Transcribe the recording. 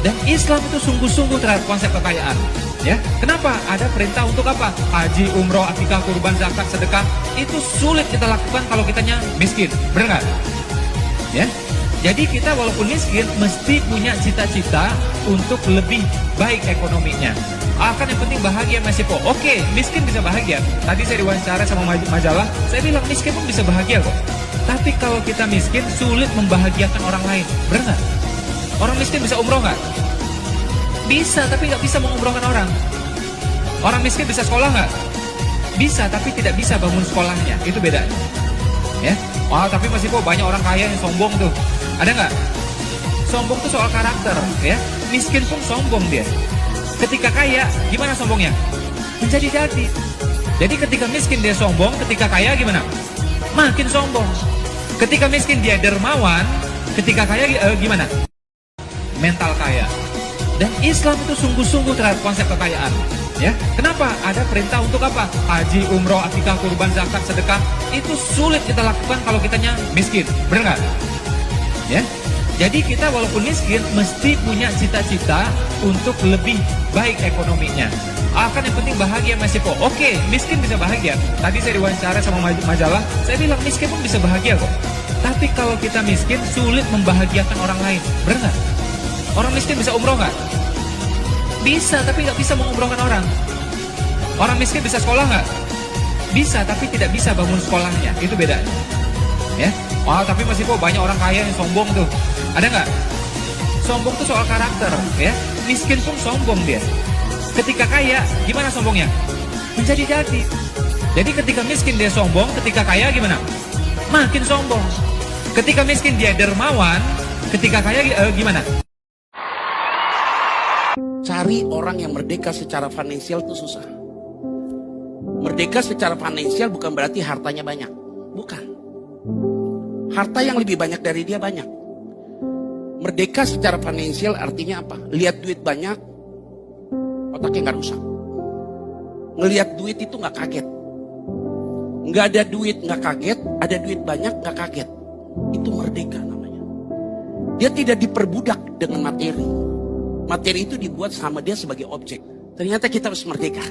Dan Islam itu sungguh-sungguh terhadap konsep kekayaan. Ya, kenapa? Ada perintah untuk apa? Haji, umroh, akikah, kurban, zakat, sedekah. Itu sulit kita lakukan kalau kitanya miskin. Benar nggak? Ya. Jadi kita walaupun miskin mesti punya cita-cita untuk lebih baik ekonominya. Akan yang penting bahagia Mas Ipo. Oke, miskin bisa bahagia. Tadi saya diwawancara sama majalah, saya bilang miskin pun bisa bahagia kok. Tapi kalau kita miskin sulit membahagiakan orang lain. Benar nggak? Orang miskin bisa umroh nggak? Bisa, tapi nggak bisa mengumrohkan orang. Orang miskin bisa sekolah nggak? Bisa, tapi tidak bisa bangun sekolahnya. Itu bedanya. Ya. Wah, tapi Mas Ipo banyak orang kaya yang sombong tuh. Ada nggak? Sombong tuh soal karakter, ya. Miskin pun sombong dia. Ketika kaya, gimana sombongnya? Menjadi-jadi. Jadi ketika miskin dia sombong, ketika kaya gimana? Makin sombong. Ketika miskin dia dermawan, ketika kaya gimana? Mental kaya. Dan Islam itu sungguh-sungguh terhadap konsep kekayaan. Ya, kenapa? Ada perintah untuk apa? Haji, umroh, akikah, kurban, zakat, sedekah. Itu sulit kita lakukan kalau kitanya miskin. Benar nggak? Ya, jadi kita walaupun miskin mesti punya cita-cita untuk lebih baik ekonominya. Akan yang penting bahagia Mas Ipo. Oke, miskin bisa bahagia. Tadi saya diwawancara sama majalah, saya bilang miskin pun bisa bahagia kok. Tapi kalau kita miskin sulit membahagiakan orang lain. Benar nggak? Orang miskin bisa umroh nggak? Bisa, tapi nggak bisa mengumrohkan orang. Orang miskin bisa sekolah nggak? Bisa, tapi tidak bisa bangun sekolahnya. Itu bedanya. Ya. Wah, tapi Mas Ipo banyak orang kaya yang sombong tuh. Ada nggak? Sombong tuh soal karakter, ya. Miskin pun sombong dia. Ketika kaya, gimana sombongnya? Menjadi-jadi. Jadi ketika miskin dia sombong, ketika kaya gimana? Makin sombong. Ketika miskin dia dermawan, ketika kaya gimana? Cari orang yang merdeka secara finansial itu susah. Merdeka secara finansial bukan berarti hartanya banyak. Bukan. Harta yang lebih banyak dari dia banyak. Merdeka secara finansial artinya apa? Lihat duit banyak, otaknya nggak rusak. Ngelihat duit itu nggak kaget. Nggak ada duit nggak kaget, ada duit banyak nggak kaget. Itu merdeka namanya. Dia tidak diperbudak dengan materi. Materi itu dibuat sama dia sebagai objek. Ternyata kita harus merdeka.